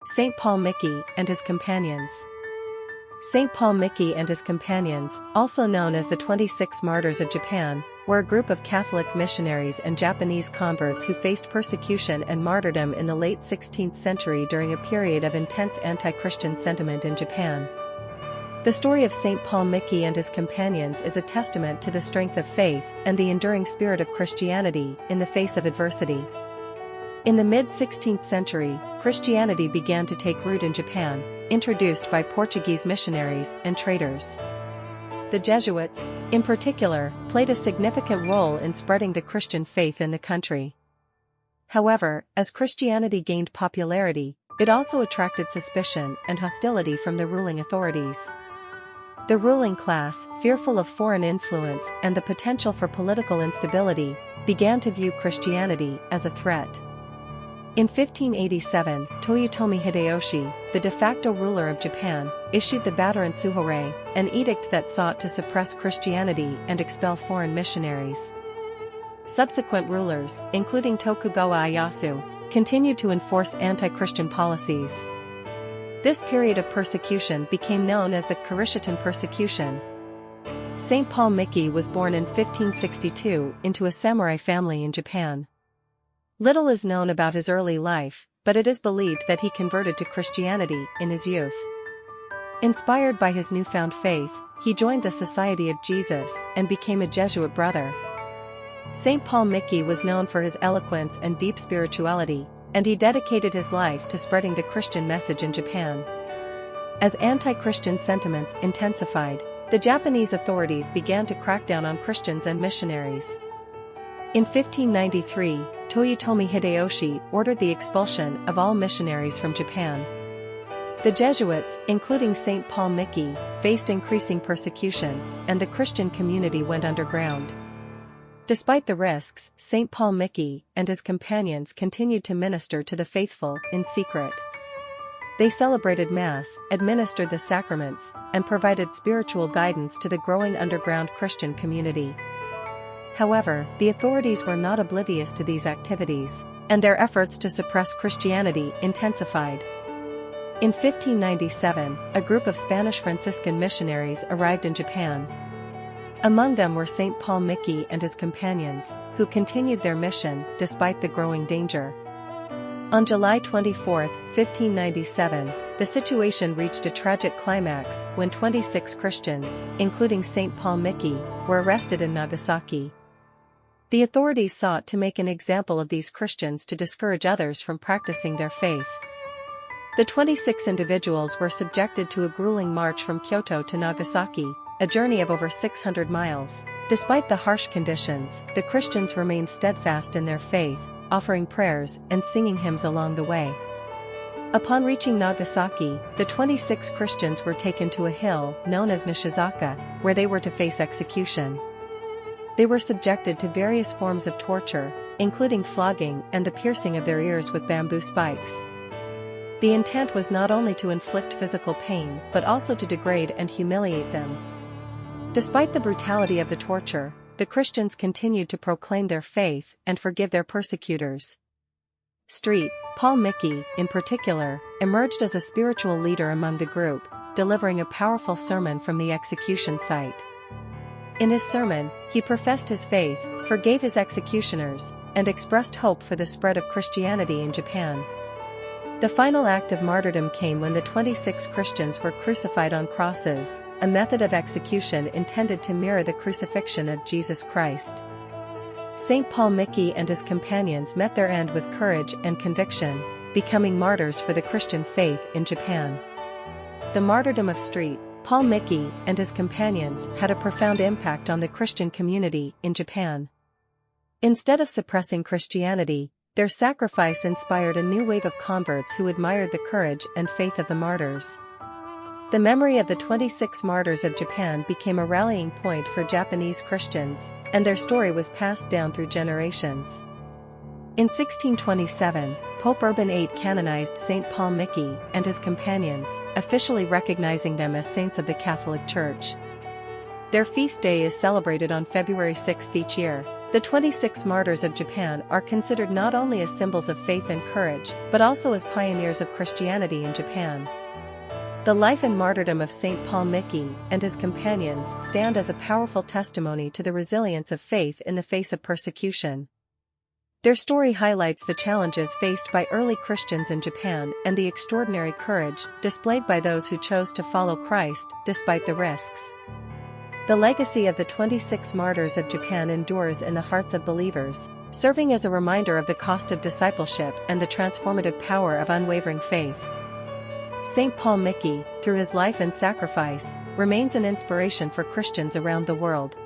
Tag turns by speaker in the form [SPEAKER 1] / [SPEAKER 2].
[SPEAKER 1] St. Paul Miki and his companions. St. Paul Miki and his companions, also known as the 26 Martyrs of Japan, were a group of Catholic missionaries and Japanese converts who faced persecution and martyrdom in the late 16th century during a period of intense anti-Christian sentiment in Japan. The story of St. Paul Miki and his companions is a testament to the strength of faith and the enduring spirit of Christianity in the face of adversity. In the mid-16th century, Christianity began to take root in Japan, introduced by Portuguese missionaries and traders. The Jesuits, in particular, played a significant role in spreading the Christian faith in the country. However, as Christianity gained popularity, it also attracted suspicion and hostility from the ruling authorities. The ruling class, fearful of foreign influence and the potential for political instability, began to view Christianity as a threat. In 1587, Toyotomi Hideyoshi, the de facto ruler of Japan, issued the Bataran Suhorei, an edict that sought to suppress Christianity and expel foreign missionaries. Subsequent rulers, including Tokugawa Ieyasu, continued to enforce anti-Christian policies. This period of persecution became known as the Kurishiten persecution. St. Paul Miki was born in 1562 into a samurai family in Japan. Little is known about his early life, but it is believed that he converted to Christianity in his youth. Inspired by his newfound faith, he joined the Society of Jesus and became a Jesuit brother. St. Paul Miki was known for his eloquence and deep spirituality, and he dedicated his life to spreading the Christian message in Japan. As anti-Christian sentiments intensified, the Japanese authorities began to crack down on Christians and missionaries. In 1593, Toyotomi Hideyoshi ordered the expulsion of all missionaries from Japan. The Jesuits, including St. Paul Miki, faced increasing persecution, and the Christian community went underground. Despite the risks, St. Paul Miki and his companions continued to minister to the faithful in secret. They celebrated Mass, administered the sacraments, and provided spiritual guidance to the growing underground Christian community. However, the authorities were not oblivious to these activities, and their efforts to suppress Christianity intensified. In 1597, a group of Spanish Franciscan missionaries arrived in Japan. Among them were St. Paul Miki and his companions, who continued their mission despite the growing danger. On July 24, 1597, the situation reached a tragic climax when 26 Christians, including St. Paul Miki, were arrested in Nagasaki. The authorities sought to make an example of these Christians to discourage others from practicing their faith. The 26 individuals were subjected to a grueling march from Kyoto to Nagasaki, a journey of over 600 miles. Despite the harsh conditions, the Christians remained steadfast in their faith, offering prayers and singing hymns along the way. Upon reaching Nagasaki, the 26 Christians were taken to a hill known as Nishizaka, where they were to face execution. They were subjected to various forms of torture, including flogging and the piercing of their ears with bamboo spikes. The intent was not only to inflict physical pain but also to degrade and humiliate them. Despite the brutality of the torture, the Christians continued to proclaim their faith and forgive their persecutors. St. Paul Miki, in particular, emerged as a spiritual leader among the group, delivering a powerful sermon from the execution site. In his sermon, he professed his faith, forgave his executioners, and expressed hope for the spread of Christianity in Japan. The final act of martyrdom came when the 26 Christians were crucified on crosses, a method of execution intended to mirror the crucifixion of Jesus Christ. St. Paul Miki and his companions met their end with courage and conviction, becoming martyrs for the Christian faith in Japan. The martyrdom of St. Paul Miki and his companions had a profound impact on the Christian community in Japan. Instead of suppressing Christianity, their sacrifice inspired a new wave of converts who admired the courage and faith of the martyrs. The memory of the 26 martyrs of Japan became a rallying point for Japanese Christians, and their story was passed down through generations. In 1627, Pope Urban VIII canonized St. Paul Miki and his companions, officially recognizing them as saints of the Catholic Church. Their feast day is celebrated on February 6 each year, The 26 martyrs of Japan are considered not only as symbols of faith and courage, but also as pioneers of Christianity in Japan. The life and martyrdom of St. Paul Miki and his companions stand as a powerful testimony to the resilience of faith in the face of persecution. Their story highlights the challenges faced by early Christians in Japan and the extraordinary courage displayed by those who chose to follow Christ despite the risks. The legacy of the 26 martyrs of Japan endures in the hearts of believers, serving as a reminder of the cost of discipleship and the transformative power of unwavering faith. St. Paul Miki, through his life and sacrifice, remains an inspiration for Christians around the world.